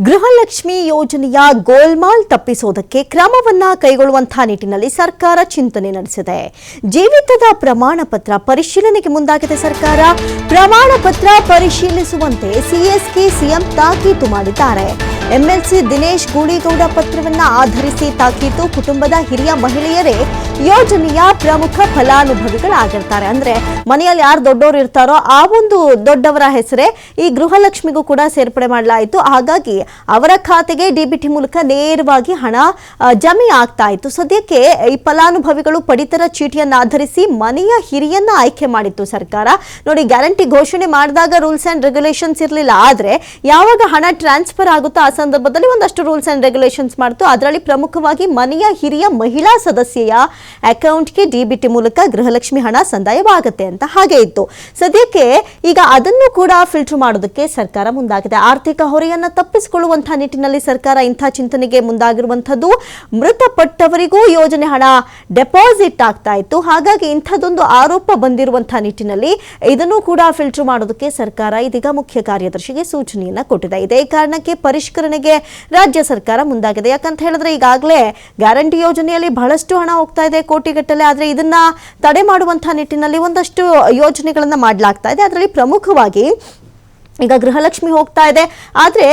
ಗೃಹಲಕ್ಷ್ಮಿ ಯೋಜನೆಯ ಗೋಲ್ಮಾಲ್ ತಪ್ಪಿಸೋದಕ್ಕೆ ಕ್ರಮವನ್ನ ಕೈಗೊಳ್ಳುವಂತಹ ನಿಟ್ಟಿನಲ್ಲಿ ಸರ್ಕಾರ ಚಿಂತನೆ ನಡೆಸಿದೆ. ಜೀವಿತದ ಪ್ರಮಾಣ ಪತ್ರ ಪರಿಶೀಲನೆಗೆ ಮುಂದಾಗಿದೆ ಸರ್ಕಾರ. ಪ್ರಮಾಣ ಪತ್ರ ಪರಿಶೀಲಿಸುವಂತೆ ಸಿಎಸ್ಗೆ ಸಿಎಂ ತಾಕೀತು ಮಾಡಿದ್ದಾರೆ. ಎಂಎಲ್ಸಿ ದಿನೇಶ್ ಗೂಳಿಗೌಡ ಪತ್ರವನ್ನ ಆಧರಿಸಿ ತಾಕೀತು. ಕುಟುಂಬದ ಹಿರಿಯ ಮಹಿಳೆಯರೇ ಯೋಜನೆಯ ಪ್ರಮುಖ ಫಲಾನುಭವಿಗಳಾಗಿರ್ತಾರೆ. ಅಂದ್ರೆ ಮನೆಯಲ್ಲಿ ಯಾರು ದೊಡ್ಡವರು ಇರ್ತಾರೋ ಆ ಒಂದು ದೊಡ್ಡವರ ಹೆಸರೇ ಈ ಗೃಹಲಕ್ಷ್ಮಿಗೂ ಕೂಡ ಸೇರ್ಪಡೆ ಮಾಡಲಾಯಿತು. ಹಾಗಾಗಿ ಅವರ ಖಾತೆಗೆ ಡಿಬಿಟಿ ಮೂಲಕ ನೇರವಾಗಿ ಹಣ ಜಮೆ ಆಗ್ತಾ ಇತ್ತು. ಸದ್ಯಕ್ಕೆ ಈ ಫಲಾನುಭವಿಗಳು ಪಡಿತರ ಚೀಟಿಯನ್ನು ಆಧರಿಸಿ ಮನೆಯ ಹಿರಿಯನ್ನ ಆಯ್ಕೆ ಮಾಡಿತ್ತು ಸರ್ಕಾರ. ನೋಡಿ, ಗ್ಯಾರಂಟಿ ಘೋಷಣೆ ಮಾಡಿದಾಗ ರೂಲ್ಸ್ ಅಂಡ್ ರೆಗ್ಯುಲೇಷನ್ಸ್ ಇರಲಿಲ್ಲ. ಆದ್ರೆ ಯಾವಾಗ ಹಣ ಟ್ರಾನ್ಸ್ಫರ್ ಆಗುತ್ತೋ ಆ ಸಂದರ್ಭದಲ್ಲಿ ಒಂದಷ್ಟು ರೂಲ್ಸ್ ಅಂಡ್ ರೆಗ್ಯುಲೇಷನ್ಸ್ ಮಾಡ್ತು. ಅದರಲ್ಲಿ ಪ್ರಮುಖವಾಗಿ ಮನೆಯ ಹಿರಿಯ ಮಹಿಳಾ ಸದಸ್ಯೆಯ ಅಕೌಂಟ್ಗೆ ಡಿಬಿಟಿ ಮೂಲಕ ಗೃಹಲಕ್ಷ್ಮಿ ಹಣ ಸಂದಾಯವಾಗುತ್ತೆ ಅಂತ ಹಾಗೆ ಇತ್ತು. ಸದ್ಯಕ್ಕೆ ಈಗ ಅದನ್ನು ಕೂಡ ಫಿಲ್ಟರ್ ಮಾಡೋದಕ್ಕೆ ಸರ್ಕಾರ ಮುಂದಾಗಿದೆ. ಆರ್ಥಿಕ ಹೊರೆಯನ್ನು ತಪ್ಪಿಸಿಕೊಳ್ಳುವಂತಹ ನಿಟ್ಟಿನಲ್ಲಿ ಸರ್ಕಾರ ಇಂಥ ಚಿಂತನೆಗೆ ಮುಂದಾಗಿರುವಂಥದ್ದು. ಮೃತಪಟ್ಟವರಿಗೂ ಯೋಜನೆ ಹಣ ಡೆಪಾಸಿಟ್ ಆಗ್ತಾ ಇತ್ತು. ಹಾಗಾಗಿ ಇಂಥದ್ದೊಂದು ಆರೋಪ ಬಂದಿರುವಂತಹ ನಿಟ್ಟಿನಲ್ಲಿ ಇದನ್ನು ಕೂಡ ಫಿಲ್ಟರ್ ಮಾಡೋದಕ್ಕೆ ಸರ್ಕಾರ ಇದೀಗ ಮುಖ್ಯ ಕಾರ್ಯದರ್ಶಿಗೆ ಸೂಚನೆಯನ್ನ ಕೊಟ್ಟಿದೆ. ಇದೇ ಕಾರಣಕ್ಕೆ ಪರಿಷ್ಕರಣೆಗೆ ರಾಜ್ಯ ಸರ್ಕಾರ ಮುಂದಾಗಿದೆ. ಯಾಕಂತ ಹೇಳಿದ್ರೆ ಈಗಾಗಲೇ ಗ್ಯಾರಂಟಿ ಯೋಜನೆಯಲ್ಲಿ ಬಹಳಷ್ಟು ಹಣ ಹೋಗ್ತಾ ಇದೆ, ಕೋಟಿಗಟ್ಟಲೆ. ಆದ್ರೆ ಇದನ್ನ ತಡೆ ಮಾಡುವಂತಹ ನಿಟ್ಟಿನಲ್ಲಿ ಒಂದಷ್ಟು ಯೋಜನೆಗಳನ್ನ ಮಾಡಲಾಗ್ತಾ ಇದೆ. ಅದರಲ್ಲಿ ಪ್ರಮುಖವಾಗಿ ಈಗ ಗೃಹಲಕ್ಷ್ಮಿ ಹೋಗ್ತಾ ಇದೆ, ಆದ್ರೆ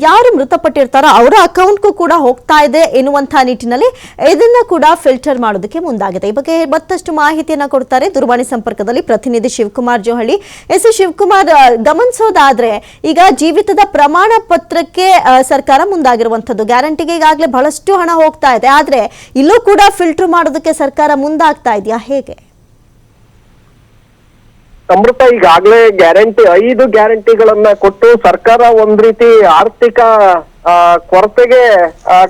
ಯಾರು ಮೃತಪಟ್ಟಿರ್ತಾರೋ ಅವರ ಅಕೌಂಟ್ಗೂ ಕೂಡ ಹೋಗ್ತಾ ಇದೆ ಎನ್ನುವಂತಹ ನಿಟ್ಟಿನಲ್ಲಿ ಇದನ್ನ ಕೂಡ ಫಿಲ್ಟರ್ ಮಾಡೋದಕ್ಕೆ ಮುಂದಾಗಿದೆ. ಈ ಬಗ್ಗೆ ಮತ್ತಷ್ಟು ಮಾಹಿತಿಯನ್ನ ಕೊಡ್ತಾರೆ ದೂರವಾಣಿ ಸಂಪರ್ಕದಲ್ಲಿ ಪ್ರತಿನಿಧಿ ಶಿವಕುಮಾರ್ ಜೋಹಳಿ. ಎಸ್ ಶಿವಕುಮಾರ್, ಗಮನಿಸೋದಾದ್ರೆ ಈಗ ಜೀವಿತದ ಪ್ರಮಾಣ ಪತ್ರಕ್ಕೆ ಸರ್ಕಾರ ಮುಂದಾಗಿರುವಂತದ್ದು. ಗ್ಯಾರಂಟಿಗೆ ಈಗಾಗಲೇ ಬಹಳಷ್ಟು ಹಣ ಹೋಗ್ತಾ ಇದೆ, ಆದ್ರೆ ಇಲ್ಲೂ ಕೂಡ ಫಿಲ್ಟರ್ ಮಾಡೋದಕ್ಕೆ ಸರ್ಕಾರ ಮುಂದಾಗ್ತಾ ಇದೆಯಾ, ಹೇಗೆ? ಅಮೃತ, ಈಗಾಗಲೇ 5 ಗ್ಯಾರಂಟಿಗಳನ್ನ ಕೊಟ್ಟು ಸರ್ಕಾರ ಒಂದ್ ರೀತಿ ಆರ್ಥಿಕ ಕೊರತೆಗೆ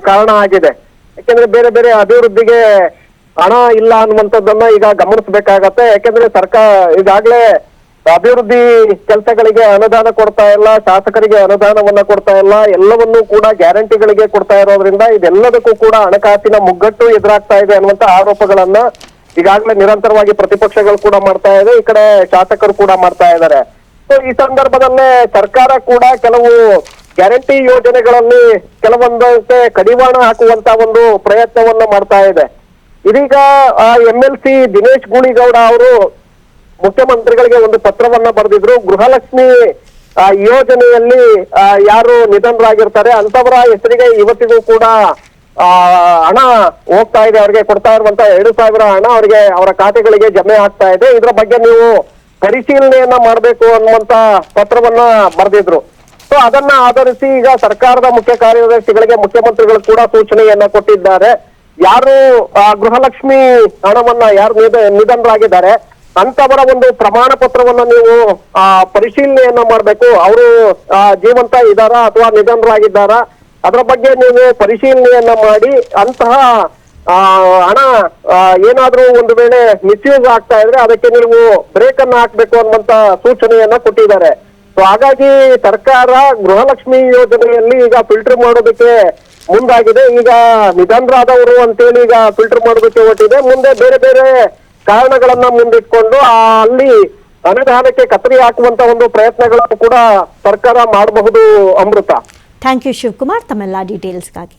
ಕಾರಣ ಆಗಿದೆ. ಯಾಕೆಂದ್ರೆ ಬೇರೆ ಬೇರೆ ಅಭಿವೃದ್ಧಿಗೆ ಹಣ ಇಲ್ಲ ಅನ್ನುವಂಥದ್ದನ್ನ ಈಗ ಗಮನಿಸಬೇಕಾಗತ್ತೆ. ಯಾಕೆಂದ್ರೆ ಸರ್ಕಾರ ಈಗಾಗಲೇ ಅಭಿವೃದ್ಧಿ ಕೆಲಸಗಳಿಗೆ ಅನುದಾನ ಕೊಡ್ತಾ ಇಲ್ಲ, ಶಾಸಕರಿಗೆ ಅನುದಾನವನ್ನ ಕೊಡ್ತಾ ಇಲ್ಲ, ಎಲ್ಲವನ್ನೂ ಕೂಡ ಗ್ಯಾರಂಟಿಗಳಿಗೆ ಕೊಡ್ತಾ ಇರೋದ್ರಿಂದ ಇದೆಲ್ಲದಕ್ಕೂ ಕೂಡ ಹಣಕಾಸಿನ ಮುಗ್ಗಟ್ಟು ಎದುರಾಗ್ತಾ ಇದೆ ಅನ್ನುವಂತ ಆರೋಪಗಳನ್ನ ಈಗಾಗಲೇ ನಿರಂತರವಾಗಿ ಪ್ರತಿಪಕ್ಷಗಳು ಕೂಡ ಮಾಡ್ತಾ ಇದೆ, ಈ ಕಡೆ ಶಾಸಕರು ಕೂಡ ಮಾಡ್ತಾ ಇದ್ದಾರೆ. ಸೊ ಈ ಸಂದರ್ಭದಲ್ಲೇ ಸರ್ಕಾರ ಕೂಡ ಕೆಲವು ಗ್ಯಾರಂಟಿ ಯೋಜನೆಗಳಲ್ಲಿ ಕೆಲವೊಂದಕ್ಕೆ ಕಡಿವಾಣ ಹಾಕುವಂತ ಒಂದು ಪ್ರಯತ್ನವನ್ನ ಮಾಡ್ತಾ ಇದೆ. ಇದೀಗ ಎಂಎಲ್ಸಿ ದಿನೇಶ್ ಗೂಳಿಗೌಡ ಅವರು ಮುಖ್ಯಮಂತ್ರಿಗಳಿಗೆ ಒಂದು ಪತ್ರವನ್ನ ಬರೆದಿದ್ರು. ಗೃಹಲಕ್ಷ್ಮಿ ಯೋಜನೆಯಲ್ಲಿ ಯಾರು ನಿಧನರಾಗಿರ್ತಾರೆ ಅಂತವರ ಹೆಸರಿಗೆ ಇವತ್ತಿಗೂ ಕೂಡ ಹಣ ಹೋಗ್ತಾ ಇದೆ. ಅವರಿಗೆ ಕೊಡ್ತಾ ಇರುವಂತ 2,000 ಹಣ ಅವರಿಗೆ ಅವರ ಖಾತೆಗಳಿಗೆ ಜಮೆ ಆಗ್ತಾ ಇದೆ. ಇದರ ಬಗ್ಗೆ ನೀವು ಪರಿಶೀಲನೆಯನ್ನ ಮಾಡಬೇಕು ಅನ್ನುವಂತ ಪತ್ರವನ್ನ ಬರೆದಿದ್ರು. ಸೊ ಅದನ್ನ ಆಧರಿಸಿ ಈಗ ಸರ್ಕಾರದ ಮುಖ್ಯ ಕಾರ್ಯದರ್ಶಿಗಳಿಗೆ ಮುಖ್ಯಮಂತ್ರಿಗಳು ಕೂಡ ಸೂಚನೆಯನ್ನ ಕೊಟ್ಟಿದ್ದಾರೆ. ಯಾರು ಗೃಹಲಕ್ಷ್ಮಿ ಹಣವನ್ನ ಯಾರು ನಿಧನರಾಗಿದ್ದಾರೆ ಅಂತವರ ಒಂದು ಪ್ರಮಾಣ ಪತ್ರವನ್ನ ನೀವು ಪರಿಶೀಲನೆಯನ್ನ ಮಾಡ್ಬೇಕು. ಅವರು ಜೀವಂತ ಇದ್ದಾರಾ ಅಥವಾ ನಿಧನರಾಗಿದ್ದಾರಾ ಅದರ ಬಗ್ಗೆ ನೀವು ಪರಿಶೀಲನೆಯನ್ನ ಮಾಡಿ ಅಂತಹ ಹಣ ಏನಾದ್ರೂ ಒಂದು ವೇಳೆ ಮಿಸ್ಯೂಸ್ ಆಗ್ತಾ ಇದ್ರೆ ಅದಕ್ಕೆ ನೀವು ಬ್ರೇಕ್ ಅನ್ನ ಹಾಕ್ಬೇಕು ಅನ್ನುವಂತ ಸೂಚನೆಯನ್ನ ಕೊಟ್ಟಿದ್ದಾರೆ. ಸೊ ಹಾಗಾಗಿ ಸರ್ಕಾರ ಗೃಹಲಕ್ಷ್ಮಿ ಯೋಜನೆಯಲ್ಲಿ ಈಗ ಫಿಲ್ಟರ್ ಮಾಡೋದಕ್ಕೆ ಮುಂದಾಗಿದೆ. ಈಗ ನಿಧನರಾದವರು ಅಂತೇಳಿ ಈಗ ಫಿಲ್ಟರ್ ಮಾಡೋದಕ್ಕೆ ಹೊರಟಿದೆ. ಮುಂದೆ ಬೇರೆ ಬೇರೆ ಕಾರಣಗಳನ್ನ ಮುಂದಿಟ್ಕೊಂಡು ಅಲ್ಲಿ ಅನುದಾನಕ್ಕೆ ಕತ್ತರಿ ಹಾಕುವಂತ ಒಂದು ಪ್ರಯತ್ನಗಳನ್ನು ಕೂಡ ಸರ್ಕಾರ ಮಾಡಬಹುದು. ಅಮೃತ, ಥ್ಯಾಂಕ್ ಯು ಶಿವಕುಮಾರ್ ತಮ್ಮೆಲ್ಲ ಡೀಟೇಲ್ಸ್ಗಾಗಿ.